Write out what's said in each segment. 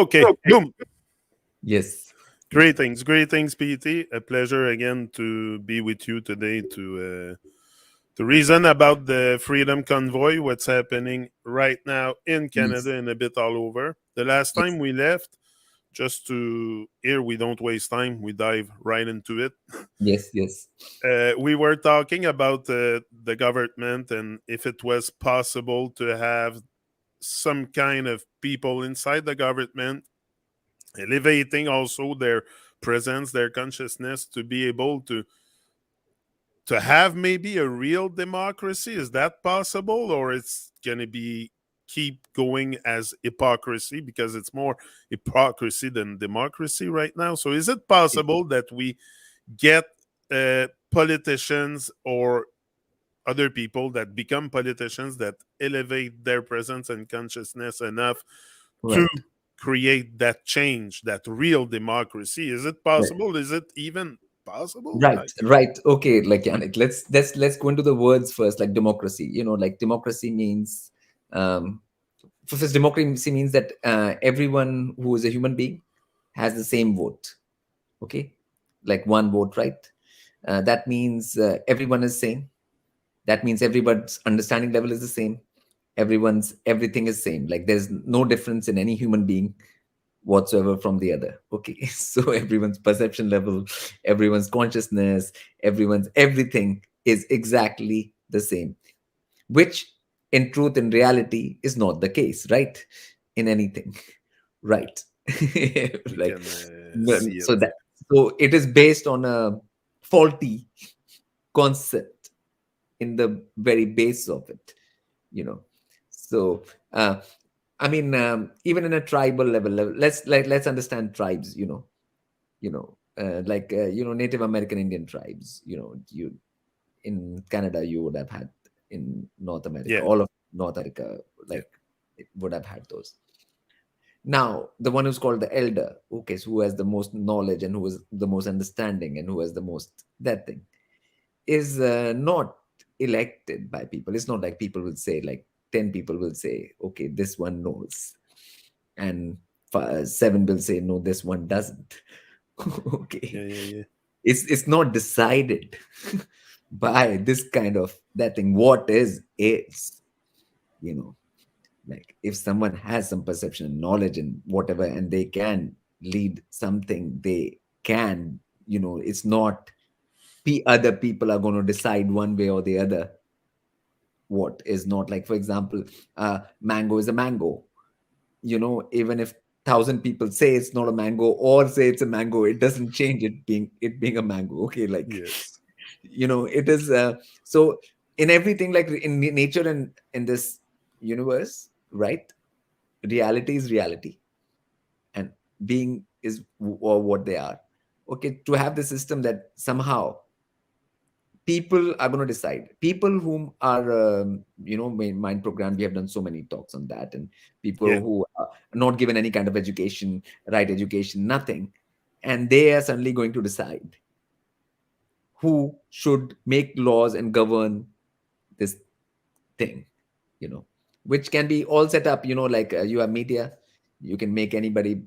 Okay, boom. Yes. Greetings, PT. A pleasure again to be with you today to reason about the Freedom Convoy, what's happening right now in Yes. Canada and a bit all over. The last time Yes. we left, just to here we don't waste time, we dive right into it. Yes. Yes. We were talking about the government and if it was possible to have some kind of people inside the government elevating also their presence, their consciousness to be able to have maybe a real democracy. Is that possible, or it's gonna be keep going as hypocrisy because it's more hypocrisy than democracy right now? So is it Yes. possible that we get politicians or other people that become politicians that elevate their presence and consciousness enough to Right. create that change, that real democracy? Is it Right. possible? Is it even possible? Right. Right. Okay. Like Yannick, let's go into the words first. Like democracy. Like democracy means first democracy means that everyone who is a human being has the same vote. Okay, like one vote, right? That means everyone is same. That means everyone's understanding level is the same. Everything is same. Like there's no difference in any human being whatsoever from the other. Okay, so everyone's perception level, everyone's consciousness, everyone's everything is exactly the same, which in truth, in reality, is not the case, right? In anything, right? We Like, can no, see it. so that so it is based on a faulty concept in the very base of it, you know. So I mean, even in a tribal level, let's understand tribes, Native American Indian tribes, you in Canada, you would have had in North America, Yeah. all of North America, Yeah. like it would have had those. Now, the one who's called the elder, okay, so who has the most knowledge and who is the most understanding and who has the most that thing, is not elected by people. It's not like people will say, like 10 people will say, okay, this one knows, and seven will say, no, this one doesn't. Okay, Yeah. Yeah. Yeah. it's not decided by this kind of that thing. What is, you know like if someone has some perception and knowledge and whatever, and they can lead something, they can, it's not other people are going to decide one way or the other what is not. Like, for example, mango is a mango, even if 1,000 people say it's not a mango or say it's a mango, it doesn't change it being a mango. Okay, like, Yes. it is so in everything, like in nature and in this universe, right? Reality is reality, and being is or what they are. Okay, to have the system that somehow people are going to decide, people whom are mind program, we have done so many talks on that, and people Yeah. who are not given any kind of education, right education, nothing, and they are suddenly going to decide who should make laws and govern this thing, you know which can be all set up, like you have media, you can make anybody,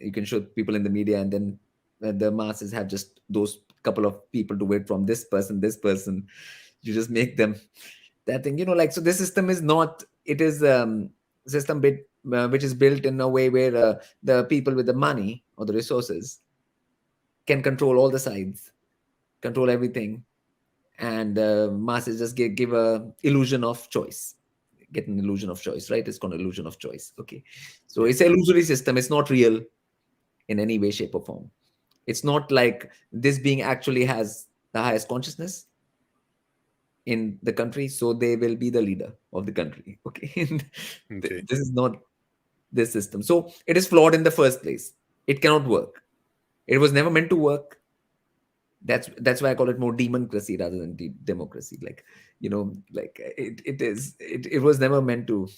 you can show people in the media, and then the masses have just those couple of people to wait from this person, you just make them that thing, like. So this system is not, it is system bit which is built in a way where the people with the money or the resources can control all the sides, control everything, and masses just give a illusion of choice, get an illusion of choice, right? It's called illusion of choice. Okay, so Yeah. it's an illusory system, it's not real in any way, shape, or form. It's not like this being actually has the highest consciousness in the country, so they will be the leader of the country. Okay, Okay. this is not this system. So it is flawed in the first place. It cannot work. It was never meant to work. That's why I call it more democracy rather than democracy. Like, like it was never meant to.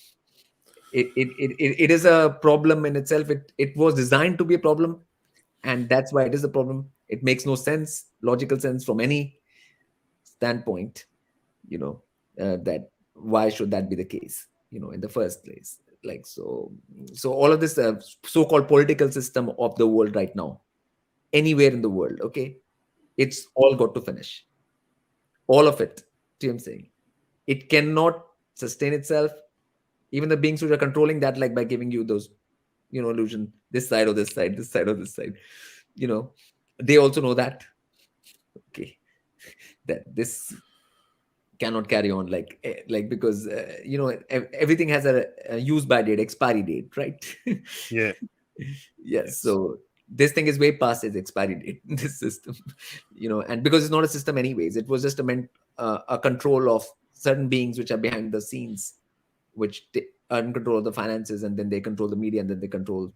It is a problem in itself. It was designed to be a problem, and that's why it is a problem. It makes no sense, logical sense from any standpoint, that why should that be the case, in the first place. Like, so all of this so-called political system of the world right now, anywhere in the world, okay, it's all got to finish, all of it. See what I'm saying? It cannot sustain itself. Even the beings which are controlling that, like by giving you those, illusion, this side or this side, this side or this side, you know they also know that, okay, that this cannot carry on, like because everything has a use by date, expiry date, right? Yeah. Yes. Yes. So this thing is way past its expiry date, this system, and because it's not a system anyways, it was just a control of certain beings which are behind the scenes, which are in control of the finances, and then they control the media, and then they control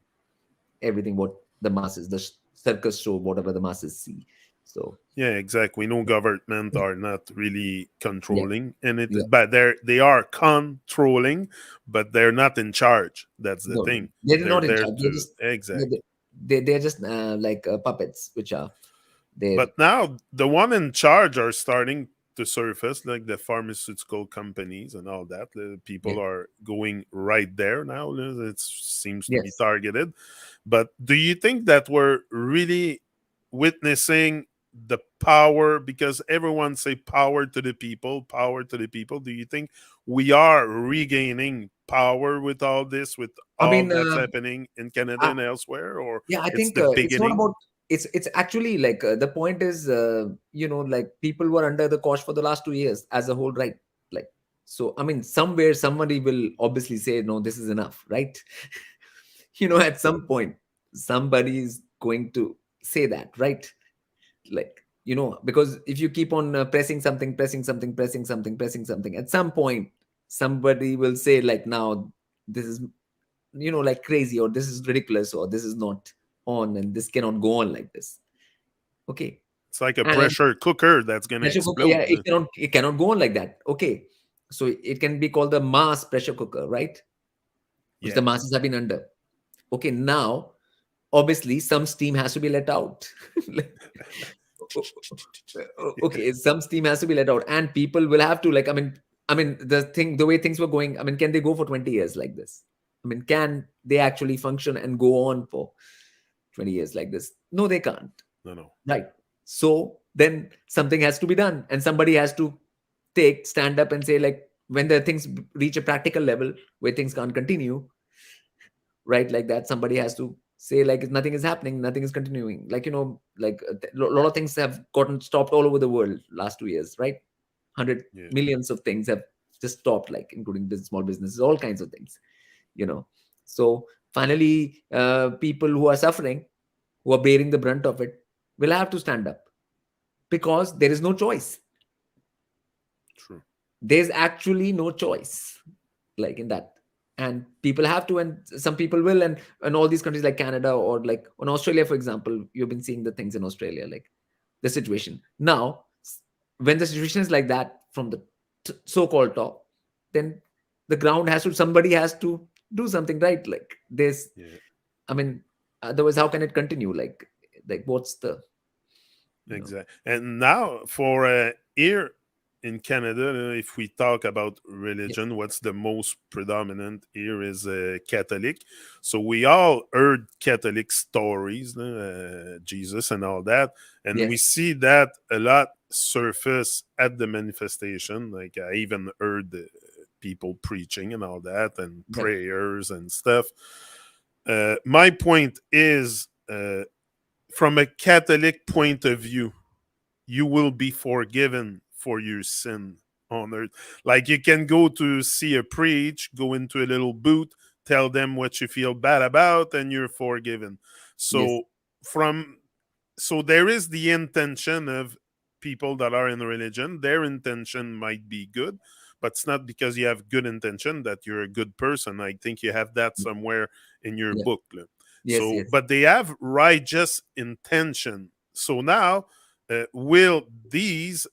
everything what the masses, the circus show, whatever the masses see. So Yeah, exactly. No government are not really yeah, controlling and it, yeah. but they are controlling, but they're not in charge. That's the No, thing. they're They're not in there charge. They're to just exact. they're just like puppets, which are there. But now the one in charge are starting to surface, like the pharmaceutical companies and all that. The Yeah. people are going right there now. It seems to be Yes. targeted. But do you think that we're really witnessing the power? Because everyone say power to the people, power to the people. Do you think we are regaining power with all this, with I all mean, that's happening in Canada I, and elsewhere, or yeah, I it's think the it's not beginning? about. It's actually like the point is, like people were under the cosh for the last 2 years as a whole, right? Like, so I mean, somewhere somebody will obviously say, no, this is enough, right? At some point, somebody is going to say that, right? Like, because if you keep on pressing something, pressing something, pressing something, pressing something, at some point, somebody will say, like, now this is, like crazy, or this is ridiculous, or this is not on, and this cannot go on like this. Okay. It's like a And pressure cooker that's gonna pressure cooker, yeah, explode. it cannot go on like that. Okay. So it can be called the mass pressure cooker, right? Which Yeah. the masses have been under. Okay, now obviously some steam has to be let out. Like, okay, some steam has to be let out, and people will have to, like, I mean the way things were going, I mean, can they go for 20 years like this? I mean, can they actually function and go on for 20 years like this? No, they can't. No, no. Right. So then something has to be done, and somebody has to stand up and say, like, when the things reach a practical level where things can't continue, right, like that, somebody has to say, like, nothing is happening, nothing is continuing, like, like a lot of things have gotten stopped all over the world last 2 years, right? 100 Yeah. millions of things have just stopped, like including small businesses, all kinds of things, you know so finally, people who are suffering, who are bearing the brunt of it, will have to stand up, because there is no choice. True. There's actually no choice, like, in that. And people have to, and some people will, and all these countries like Canada, or like in Australia, for example, you've been seeing the things in Australia, like the situation now. When the situation is like that from the so-called top, then the ground has to, somebody has to do something, right? Like, there's, Yeah. I mean, otherwise how can it continue? Like what's the, you know Exactly. And now for here in Canada, if we talk about yeah, religion, what's the most predominant here is Catholic. So we all heard Catholic stories, Jesus and all that, and we yes, see that a lot surface at the manifestation. Like I even heard people preaching and all that, and right, prayers and stuff. My point is. From a Catholic point of view, you will be forgiven for your sin on earth. Like you can go to see a preach, go into a little booth, tell them what you feel bad about, and you're forgiven. yes, So from so there is the intention of people that are in religion. Their intention might be good, but it's not because you have good intention that you're a good person. I think you have that somewhere in your yeah, book. yes, So, yes, but they have righteous intention. So now, will these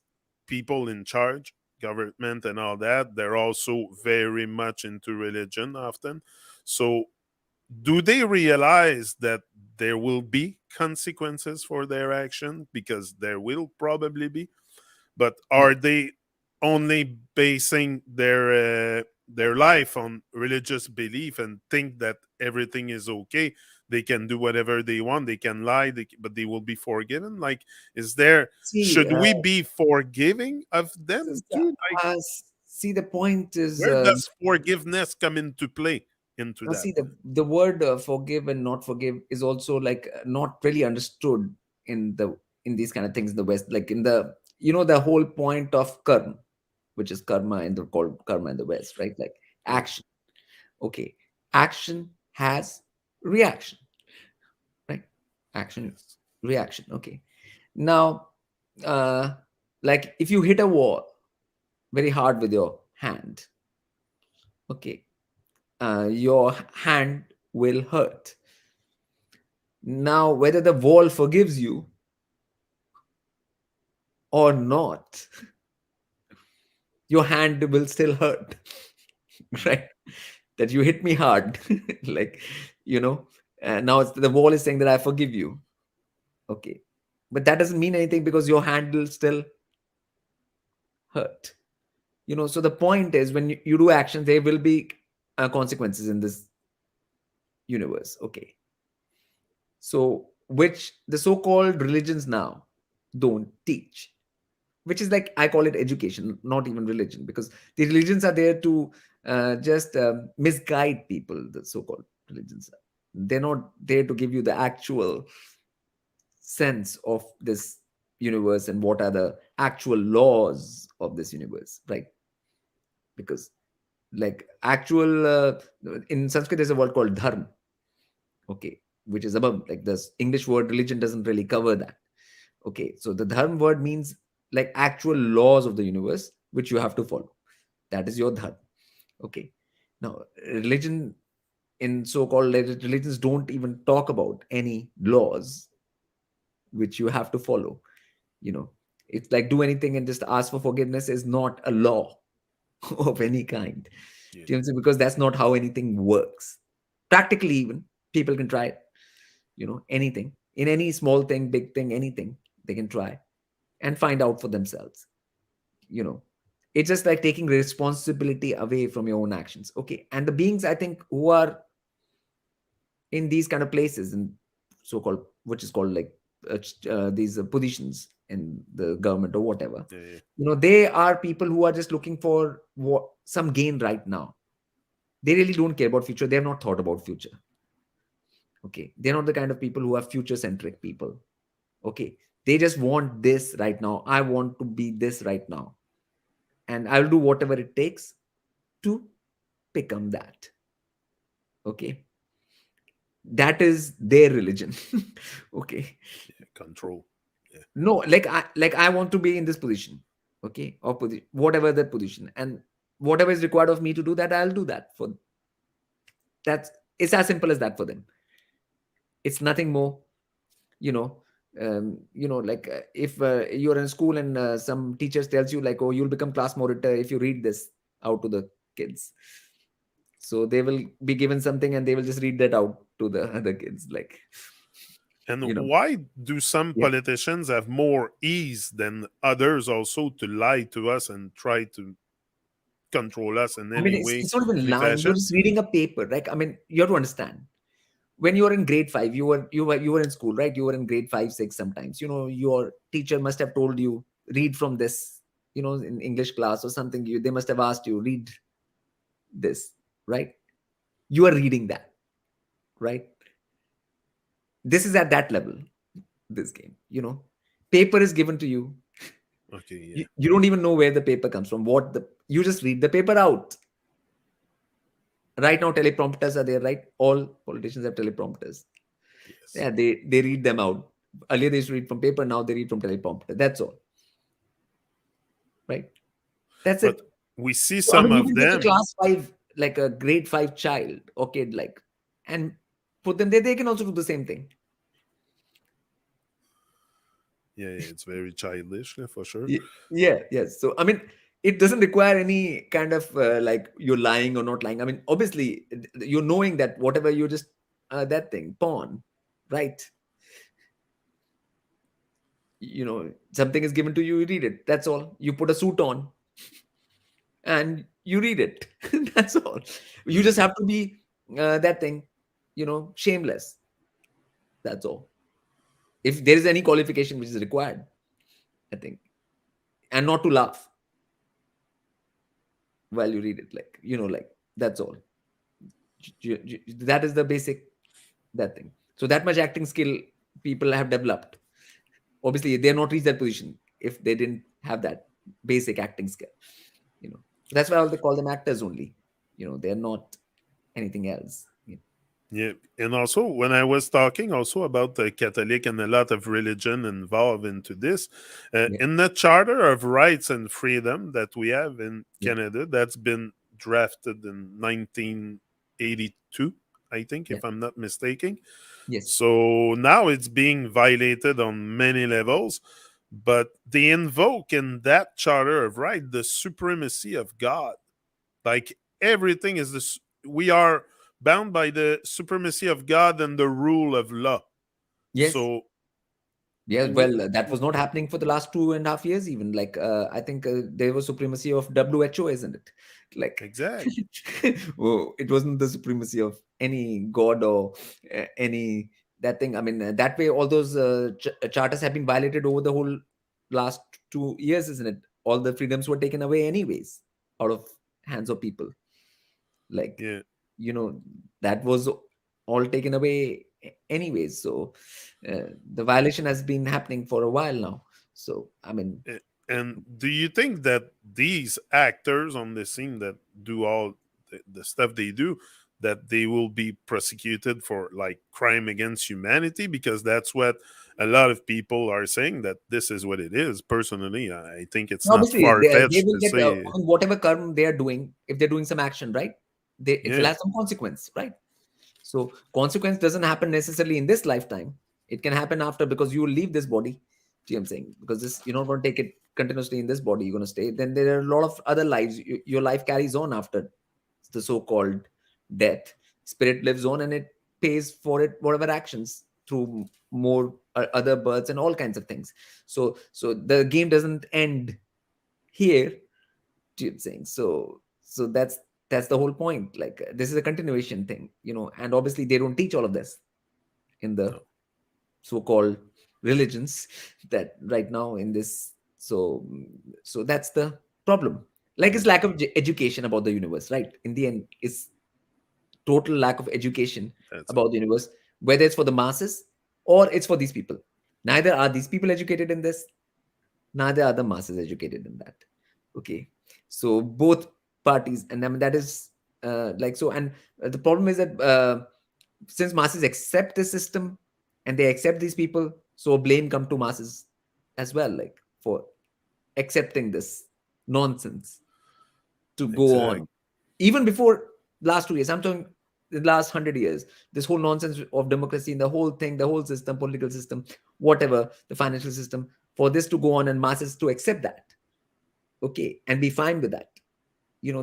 people in charge, government and all that, they're also very much into religion often. So do they realize that there will be consequences for their action? Because there will probably be. But yeah, are they only basing their life on religious belief and think that everything is okay, they can do whatever they want, they can lie, but they will be forgiven. Like, is there, See, should we be forgiving of them so, too? Like, see, the point is, where does forgiveness come into play into now that? see, the word forgive and not forgive is also like not really understood in these kind of things in the West. Like in the, the whole point of karma, which is karma in the called karma in the West, right? Like Yeah. action. Okay, action has reaction, right? Action, Yes. reaction. Okay, now, uh, like if you hit a wall very hard with your hand, okay, your hand will hurt. Now, whether the wall forgives you or not, your hand will still hurt, Mm. right? That you hit me hard, like, you know, now the wall is saying that I forgive you. Okay. But that doesn't mean anything because your hand will still hurt. So the point is when you do actions, there will be consequences in this universe. Okay. So, which the so called religions now don't teach, which is like I call it education, not even religion, because the religions are there to just misguide people. The so-called religions, they're not there to give you the actual sense of this universe and what are the actual laws of this universe, right? Because like actual in Sanskrit there's a word called dharma, okay, which is above, like this English word religion doesn't really cover that. Okay, so the dharma word means like actual laws of the universe which you have to follow. That is your dharma. Okay. Now, religion in so-called religions don't even talk about any laws which you have to follow. You know, it's like do anything and just ask for forgiveness is not a law of any kind. Yeah. Do you understand? Because that's not how anything works. Practically, even people can try it. Anything in any small thing, big thing, anything they can try and find out for themselves. you know it's just like taking responsibility away from your own actions. Okay, and the beings I think who are in these kind of places and so-called, which is called like these positions in the government or whatever, Yeah. Yeah. they are people who are just looking for some gain right now. They really don't care about future. They have not thought about future. Okay, they're not the kind of people who are future centric people. Okay, they just want this right now. I want to be this right now, and I'll do whatever it takes to become that. Okay, that is their religion. Okay, Yeah. Control. Yeah. no, like I want to be in this position. Okay, or whatever that position, and whatever is required of me to do that, I'll do that. For that's It's as simple as that for them. It's nothing more. you know like if you're in school and some teachers tells you like, oh, you'll become class monitor if you read this out to the kids. So they will be given something and they will just read that out to the other kids, like, And you know why do some yeah. politicians have more ease than others also to lie to us and try to control us in I mean, any it's, way, it's not even any lying. You're fashion? just reading a paper. Like, I mean, you have to understand. When you were in grade five, you were in school, right? You were in grade five, six. Sometimes, your teacher must have told you read from this. In English class or something. They must have asked you read this, right? You are reading that, right? This is at that level. This game, paper is given to you. Okay, You, yeah. you don't even know where the paper comes from. You just read the paper out. Right now, teleprompters are there, right? All politicians have teleprompters. Yes. Yeah, they read them out. Earlier they used to read from paper, now they read from teleprompter. That's all, right? That's But it. we see So, I some mean, you of can take a them. class five, like a grade five child, okay, like, and put them there. They can also do the same thing. Yeah, yeah, it's very childish, yeah, for sure. Yeah, yes. So, I mean, it doesn't require any kind of like you're lying or not lying. I mean, obviously, you're knowing that whatever you just that thing, pawn, right? Something is given to you, you read it. That's all. You put a suit on and You read it. That's all. You just Yeah. have to be that thing, shameless. That's all. If there is any qualification which is required, I think, and not to laugh while you read it, like that's all. That is the basic that thing. So that much acting skill people have developed. Obviously, they're not reached that position if they didn't have that basic acting skill. You know, that's why they call them actors only. They're not anything else. Yeah, and also when I was talking also about the Catholic and a lot of religion involved into this, Yeah, in the Charter of Rights and Freedom that we have in yeah, Canada, that's been drafted in 1982, I think, yeah. if I'm not mistaken. Yes, So now it's being violated on many levels, but they invoke in that Charter of Right the supremacy of God. Like everything is this, we are bound by the supremacy of God and the rule of law. yes. So, Yeah, w- well, that was not happening for the last 2.5 years, even. Like, I think there was supremacy of WHO, isn't it? Like, exact. oh, it wasn't the supremacy of any god or any that thing. I mean, that way, all those charters have been violated over the whole last 2 years, isn't it? All the freedoms were taken away, anyways, out of hands of people. Like, Yeah. you know that was all taken away anyways. So the violation has been happening for a while now. So I mean, And do you think that these actors on the scene that do all the stuff they do, that they will be prosecuted for like crime against humanity? Because that's what a lot of people are saying, that this is what it is. Personally, I think it's not obviously far they fetched will to get say, I mean, whatever karma they are doing. If they're doing some action, right, it will yeah, have some consequence, right? So consequence doesn't happen necessarily in this lifetime. It can happen after, because you will leave this body. See what I'm saying? Because this, you're not going to take it continuously in this body. You're going to stay. Then there are a lot of other lives. Your life carries on after the so-called death. Spirit lives on, and it pays for it whatever actions through more other births and all kinds of things. So the game doesn't end here. See what I'm saying? So that's the whole point. Like, this is a continuation thing, and obviously they don't teach all of this in the no, so-called religions that right now in this. So that's the problem. Like, it's yeah, lack of education about the universe, right? In the end, it's total lack of education that's it. about the universe, whether it's for the masses or it's for these people. Neither are these people educated in this, neither are the masses educated in that. Okay, so both parties, and I mean, that is like so. And the problem is that since masses accept this system and they accept these people, so blame come to masses as well, like, for accepting this nonsense to go Exact. on. Even before last 2 years, I'm talking the last 100 years, this whole nonsense of democracy and the whole thing, the whole system, political system, whatever, the financial system, for this to go on and masses to accept that, okay, and be fine with that,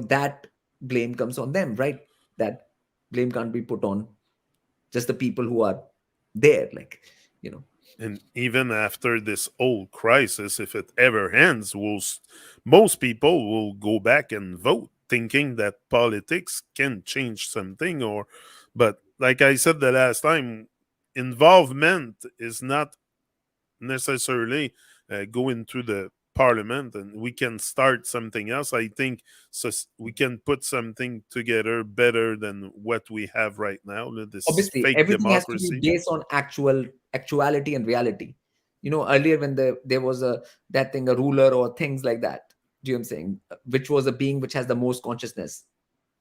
that blame comes on them, right? That blame can't be put on just the people who are there, like, you know And even after this whole crisis, if it ever ends, most people will go back and vote, thinking that politics can change something. Or, but like I said the last time, involvement is not necessarily going through the parliament, and we can start something else. I think so. We can put something together better than what we have right now. This Obviously fake everything has to be democracy. based on actuality and reality. Earlier, when there was that thing, a ruler or things like that, do you know what I'm saying, which was a being which has the most consciousness,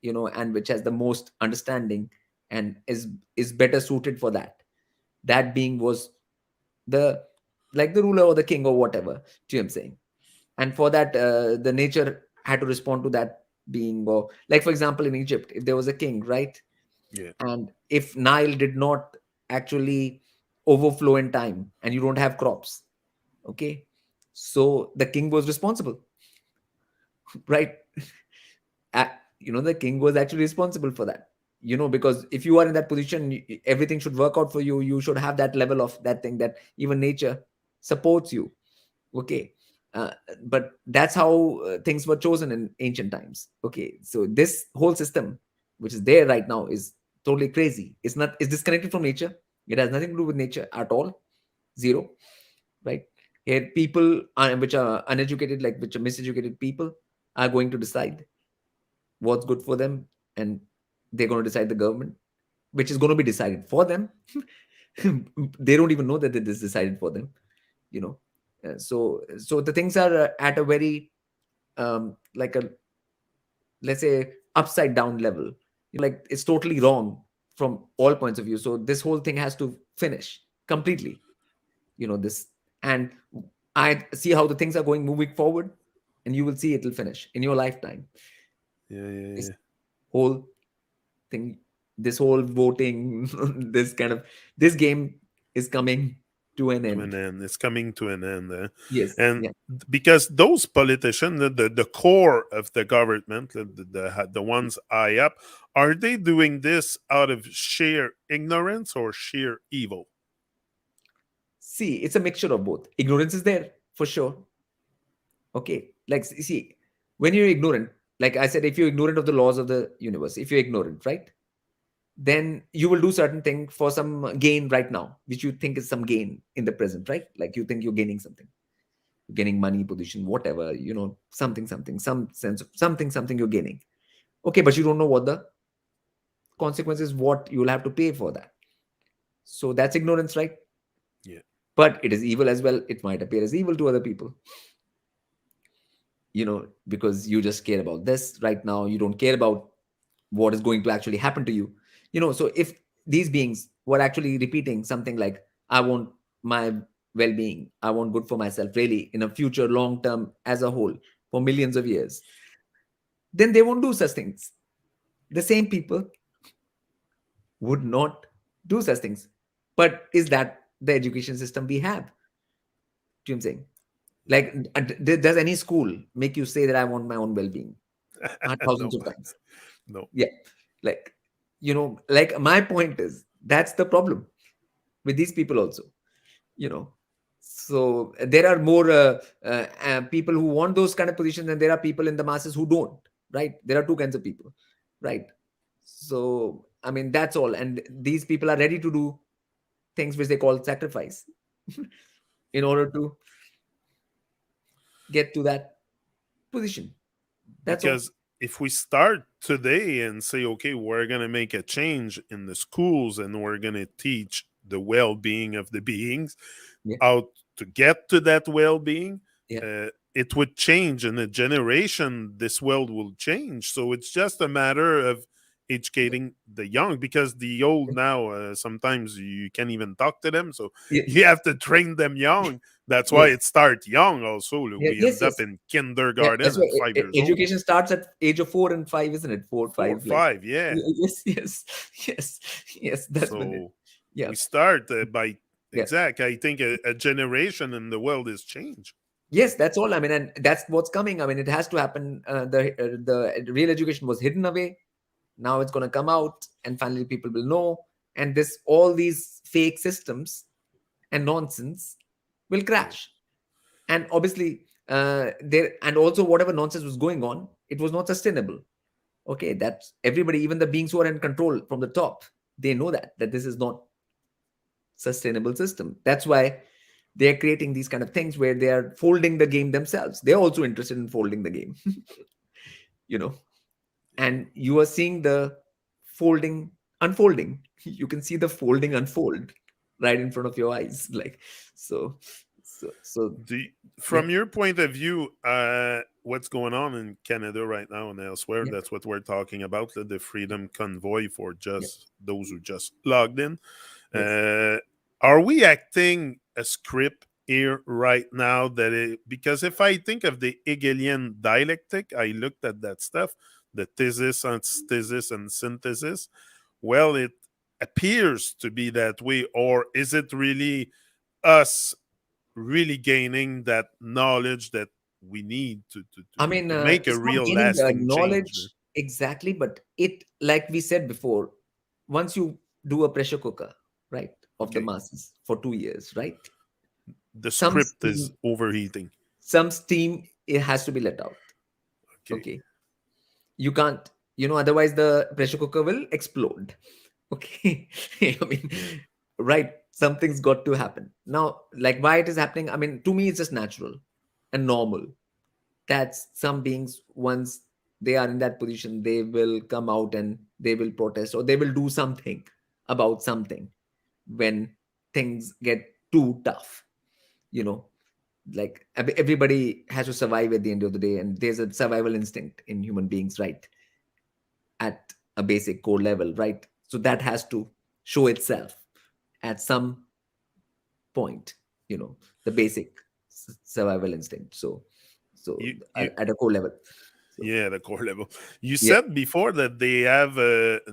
and which has the most understanding, and is better suited for that being was the, like, the ruler or the king or whatever, do you know what I'm saying. And for that, the nature had to respond to that being. Or, like, for example, in Egypt, if there was a king, right, Yeah, and if Nile did not actually overflow in time and you don't have crops, okay, so the king was responsible, right? A- the king was actually responsible for that, because if you are in that position, everything should work out for you. You should have that level of that thing, that even nature supports you, okay. uh, but that's how things were chosen in ancient times. Okay, so this whole system which is there right now is totally crazy. It's disconnected from nature. It has nothing to do with nature at all. Zero. Right here, people which are uneducated, like which are miseducated people, are going to decide what's good for them, and they're going to decide the government, which is going to be decided for them. They don't even know that it is decided for them, you know. So the things are at a very like a, let's say, upside down level, like it's totally wrong from all points of view. So this whole thing has to finish completely, this. And I see how the things are going moving forward, and you will see it will finish in your lifetime. Yeah, yeah, This yeah. whole thing, this whole voting, this kind of, this game is coming to an To an end. end. It's coming to an end. Yes, And yeah. because those politicians, the core of the government, the ones high up, are they doing this out of sheer ignorance or sheer evil? See, it's a mixture of both. Ignorance is there for sure. Okay, like see, when you're ignorant, like I said, if you're ignorant of the laws of the universe, if you're ignorant, right, then you will do certain thing for some gain right now, which you think is some gain in the present, right? Like you think you're gaining something, you're gaining money, position, whatever, something, something, some sense of something, something you're gaining. Okay, but you don't know what the consequences, what you'll have to pay for that. So that's ignorance, right? Yeah. But it is evil as well. It might appear as evil to other people, because you just care about this right now. You don't care about what is going to actually happen to you. So if these beings were actually repeating something like, I want my well-being, I want good for myself, really, in a future long term as a whole, for millions of years, then they won't do such things. The same people would not do such things. But is that the education system we have? Do you know what I'm saying? Like, does any school make you say that I want my own well-being? No, Thousands of times. no. Yeah. Like, like my point is, that's the problem with these people also, you know. So there are more people who want those kind of positions, and there are people in the masses who don't, right? There are two kinds of people, right? So, I mean, that's all. And these people are ready to do things which they call sacrifice in order to get to that position. That's all. Because if we start today and say, okay, we're going to make a change in the schools and we're going to teach the well being of the beings, Yeah. how to get to that well being, Yeah. it would change in a generation. This world will change. So it's just a matter of educating the young, because the old now, sometimes you can't even talk to them. So Yeah. you have to train them young. That's why Yes. it starts young also. Yeah. We Yes. end up Yes. in Yeah, kindergarten that's why at 5 years old. education starts at age of 4 and 5, isn't it? Four, Four, five, like. 5, yeah. Yes, yes, yes, yes. That's when it. So Yeah, we start by yeah. exact. I think a generation in the world is changed. Yes, that's all. I mean, and that's what's coming. I mean, it has to happen. The real education was hidden away. Now it's going to come out, and finally people will know. And this, all these fake systems and nonsense will Yeah. crash. And obviously, there, and also whatever nonsense was going on, it was not sustainable. Okay, that's everybody, even the beings who are in control from the top, they know that this is not sustainable system. That's why they're creating these kind of things where they are folding the game themselves. They're also interested in folding the game. you know and you are seeing the folding unfolding. You can see the folding unfold right in front of your eyes, like. So Do yeah, from your point of view, what's going on in Canada right now and elsewhere? yeah, That's what we're talking about. The Freedom Convoy for yeah, just those who just logged in. yes. Uh, are we acting a script here right now? Because if I think of the Hegelian dialectic, I looked at that stuff, the thesis, antithesis, and synthesis. Well, it appears to be that way, or is it really us really gaining that knowledge that we need I mean, to make a it's not real gaining lasting change there? knowledge exactly, but it, like we said before, once you do a pressure cooker, right, of the Okay, masses for 2 years, right? the Some script is steam, overheating. some steam, it has to be let out. Okay. Okay, you can't, otherwise the pressure cooker will explode. Okay. I mean, right, something's got to happen now. Like, why it is happening, I mean, to me it's just natural and normal. That's some beings, once they are in that position, they will come out and they will protest, or they will do something about something when things get too tough, you know like everybody has to survive at the end of the day, and there's a survival instinct in human beings, right, at a basic core level, right? So that has to show itself at some point, the basic survival instinct. So You at a core level. So Yeah, the core level. You yeah, said before that they have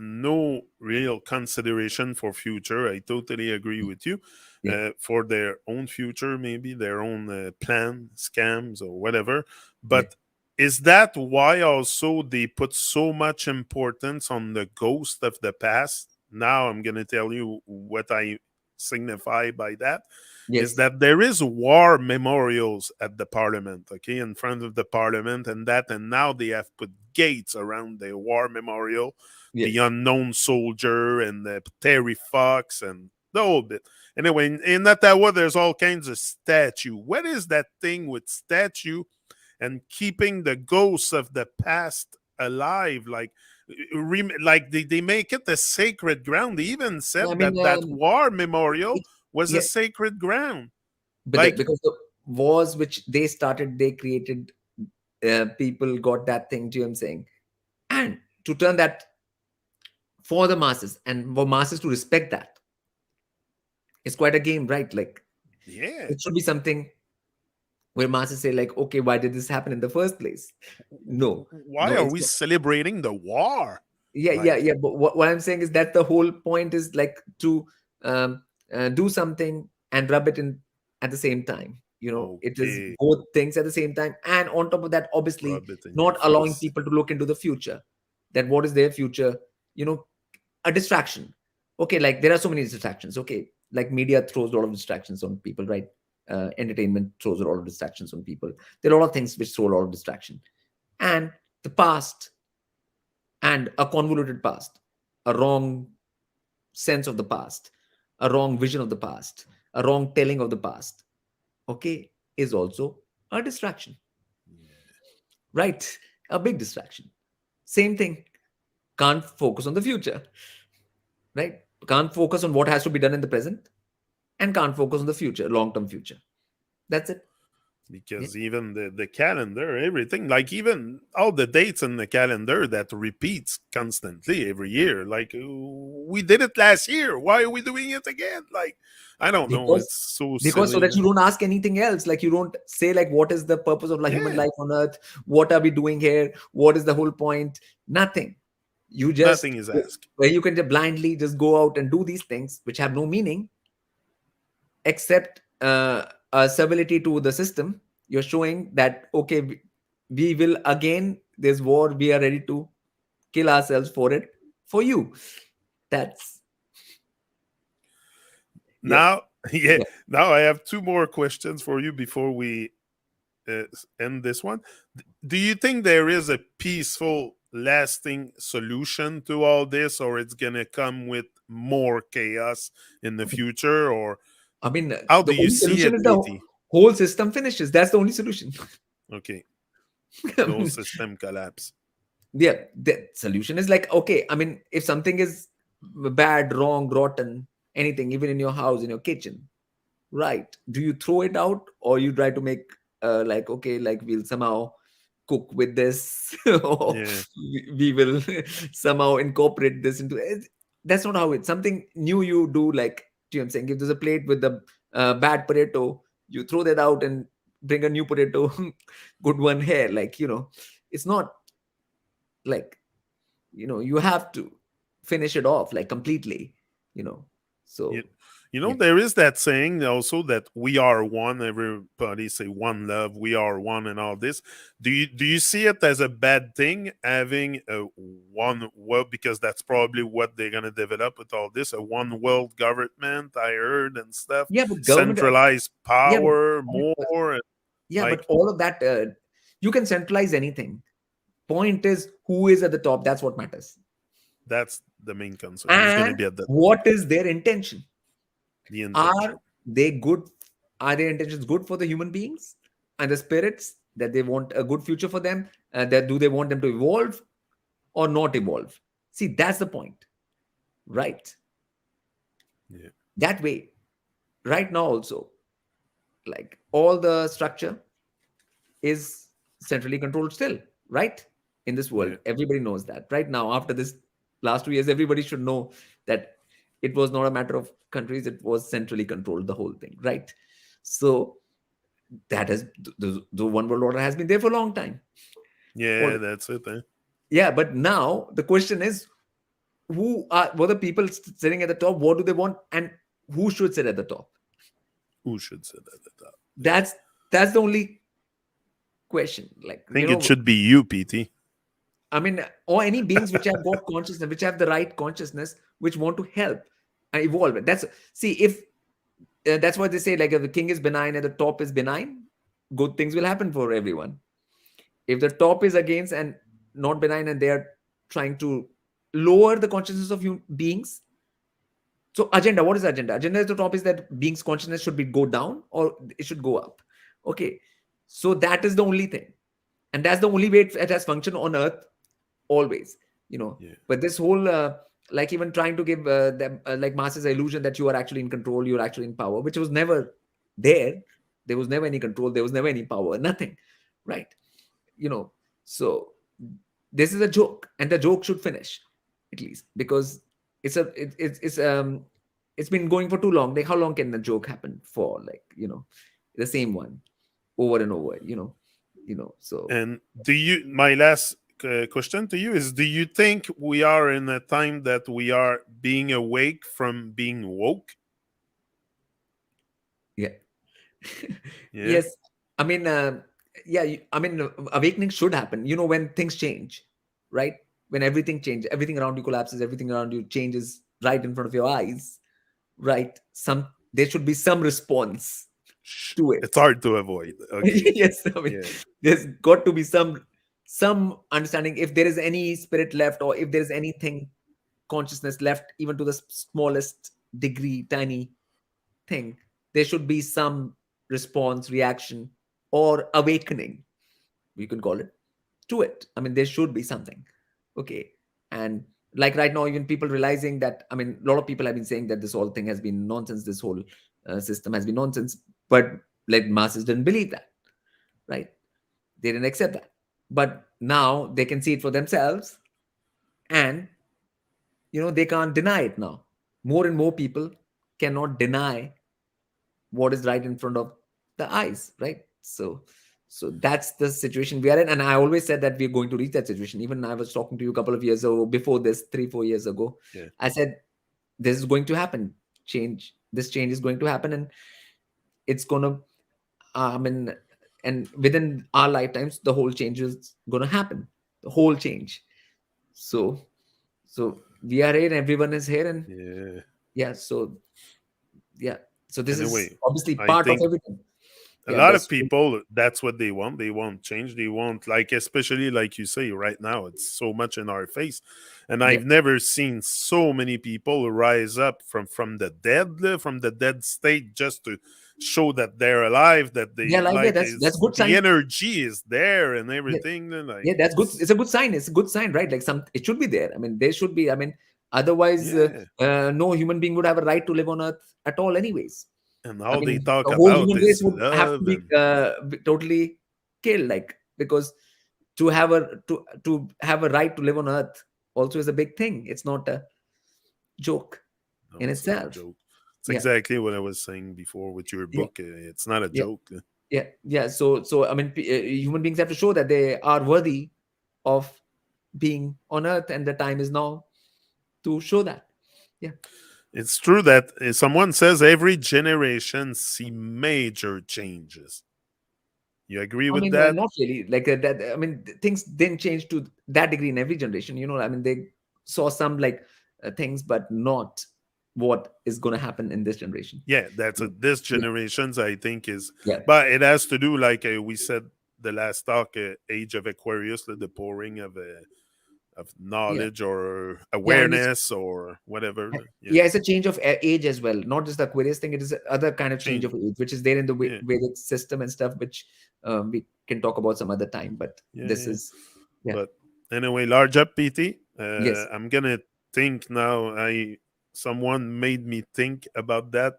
no real consideration for future. I totally agree with you. yeah, For their own future, maybe their own plan, scams, or whatever. yeah, But is that why also they put so much importance on the ghost of the past? Now I'm going to tell you what I signify by that is yes, that there is war memorials at the parliament, okay, in front of the parliament, and now they have put gates around the war memorial, the yes. unknown soldier and the Terry Fox and the whole bit. Anyway, in Ottawa, there's all kinds of statue. What is that thing with statue and keeping the ghosts of the past alive? Like they make it a sacred ground. They even I said mean, that war memorial it, was a yeah, sacred ground. but Like, because the wars which they started, they created, people got that thing, to I'm saying, and to turn that for the masses and for masses to respect that, it's quite a game, right? Like, yeah, it should be something where masses say, like, okay, why did this happen in the first place? No, why no, are it's we not. celebrating the war? Yeah, yeah, Like, yeah. But what I'm saying is that the whole point is like to um, do something and rub it in at the same time. It is okay, both things at the same time, and on top of that, obviously, rub it in your not allowing face. people to look into the future. That what is their future? You know, a distraction. Okay, like there are so many distractions. Okay, like media throws a lot of distractions on people, right? Entertainment throws a lot of distractions on people. There are a lot of things which throw a lot of distraction, and the past, and a convoluted past, a wrong sense of the past, a wrong vision of the past, a wrong telling of the past, okay, is also a distraction, right? A big distraction. Same thing. Can't focus on the future, right? Can't focus on what has to be done in the present, and can't focus on the future, long term future. That's it. Yeah. Because even the calendar, everything, like even all the dates in the calendar that repeats constantly every year. Like, we did it last year. Why are we doing it again? Like, I don't know. Because It's so so silly. that you don't ask anything else, like you don't say like what is the purpose of like human Yeah, life on earth, what are we doing here, what is the whole point, nothing. You nothing just is asked. where you can just blindly just go out and do these things which have no meaning except a civility to the system. You're showing that okay, we will again, there's war, we are ready to kill ourselves for it, for you. That's yeah, Now, yeah, yeah. now I have two more questions for you before we end this one. Do you think there is a peaceful, lasting solution to all this, or it's gonna come with more chaos in the future? Or I mean, how the do you only see solution it, is the BT? whole system finishes. That's the only solution. Okay, I the whole mean, system collapse. yeah, the solution is like, okay, I mean, if something is bad, wrong, rotten, anything, even in your house, in your kitchen, right? Do you throw it out, or you try to make like, okay, like we'll somehow cook with this, or Yeah, we will somehow incorporate this into it? That's not how it. Something new you do, like, do you know what I'm saying? If there's a plate with the bad potato, you throw that out and bring a new potato, good one here. Like, it's not like, you have to finish it off like completely, you know. you, So yeah, there is that saying also that we are one. Everybody say one love, we are one, and all this. Do you see it as a bad thing having a one world? Because that's probably what they're gonna develop with all this, a one world government. I heard and stuff, yeah, but government, centralized yeah, but power I mean, more. Yeah, but Like all of that, you can centralize anything. Point is who is at the top. That's what matters. that's the main concern. Who's going to And be at the top? what is their intention? The Are intention. they good? Are their intentions good for the human beings and the spirits, that they want a good future for them? That do they want them to evolve or not evolve? See, that's the point, right? Yeah, That way, right now also, like all the structure is centrally controlled still, right? In this yeah, world, everybody knows that. Right now, after this last 2 years, everybody should know that it was not a matter of countries, it was centrally controlled, the whole thing, right? So that is the one world order has been there for a long time. yeah. Always. That's it. Eh? Yeah, but now the question is, who are what the people sitting at the top? What do they want, and who should sit at the top? Who should sit at the top? Yeah, That's the only question. Like, I think it should be you, PT. I mean, or any beings which have got consciousness, which have the right consciousness, which want to help and evolve. That's see if that's why they say, like, if the king is benign and the top is benign, good things will happen for everyone. If the top is against and not benign, and they are trying to lower the consciousness of beings. So agenda, what is agenda? Agenda is the top is that beings consciousness should be go down or it should go up. Okay, so that is the only thing, and that's the only way it has functioned on earth always, Yeah, but this whole like even trying to give them like masses illusion that you are actually in control, you're actually in power, which was never there. There was never any control, there was never any power, nothing, right? you know so this is a joke, and the joke should finish, at least, because it's been going for too long. Like, how long can the joke happen for? Like, the same one over and over, so and do you? My last question to you is: do you think we are in a time that we are being awake from being woke? yeah. Yeah, Yes, I mean, yeah, I mean, awakening should happen, when things change, right? When everything changes, everything around you collapses, everything around you changes right in front of your eyes, right? There should be some response to it. it's hard to avoid. Okay. Yes, I mean, Yeah. there's got to be some understanding, if there is any spirit left, or if there is anything consciousness left, even to the smallest degree, tiny thing, there should be some response, reaction, or awakening, you can call it, to it. I mean, there should be something. Okay. And like right now, even people realizing that, I mean, a lot of people have been saying that this whole thing has been nonsense, this whole system has been nonsense, but like masses didn't believe that, right? They didn't accept that. But now they can see it for themselves, and they can't deny it now. More and more people cannot deny what is right in front of the eyes, right? So that's the situation we are in, and I always said that we're going to reach that situation. Even I was talking to you a couple of years ago, before this, 3-4 years ago, Yeah. I said this is going to happen. This change is going to happen, and it's gonna, I mean, and within our lifetimes, the whole change is gonna happen. The whole change. So we are here, everyone is here, and Yeah. yeah, yeah. So this is Anyway, obviously I part of think everything. a Yeah, lot of people, that's what they want. They want change. They want, like, especially like you say, right now it's so much in our face, and yeah, I've never seen so many people rise up from the dead state, just to show that they're alive, that yeah, they like, yeah, like that's is good the sign. energy is there and Yeah, everything. Then like yeah, that's good. It's a good sign. It's a good sign, right? Like, it should be there. I mean, there should be. I mean, otherwise, yeah, no human being would have a right to live on Earth at all, anyways. and I how they mean, talk the whole about human race is would have to love be, and totally killed, like, because to have a right to live on Earth also is a big thing. It's not a joke no, in it's not a itself. joke. It's Yeah, exactly what I was saying before with your yeah, book. It's not a yeah, joke. yeah. So I mean, human beings have to show that they are worthy of being on Earth, and the time is now to show that. Yeah. It's true that someone says every generation see major changes. You agree I with mean, that? not really. Like, that. I mean, things didn't change to that degree in every generation. I mean, they saw some, like, things, but not. what is going to happen in this generation. Yeah, that's Yeah, this yeah, generation's, I think, is, yeah, but it has to do, like we said the last talk, age of Aquarius, the pouring of yeah, knowledge or yeah. And it's awareness or whatever. Yeah, yeah, it's a change of age as well, not just the Aquarius thing. It is other kind of change change. of age, which is there in the Yeah, Vedic system and stuff, which we can talk about some other time. But yeah, this yeah. is, yeah, But anyway, large up, PT. yes, I'm gonna think now. Someone made me think about that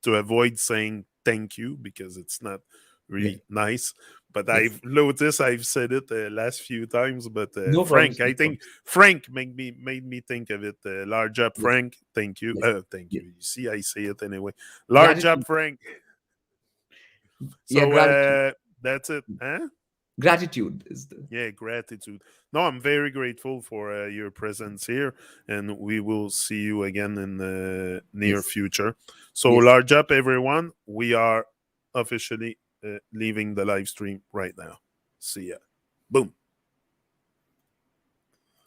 to avoid saying thank you because it's not yeah, really nice. But yes, I've noticed I've said it the last few times. But no Frank, problems, I no think problems. Frank made me think of it. Large up, Yes, Frank. Thank you. yes, Thank yes. you. You see, I say it anyway. Large up, Gratitude, Frank. yeah, So gratitude, that's it. Huh? gratitude is the Yeah, gratitude. No, I'm very grateful for your presence here, and we will see you again in the near yes, future. So, yes. large up, everyone. We are officially leaving the live stream right now. See ya. Boom.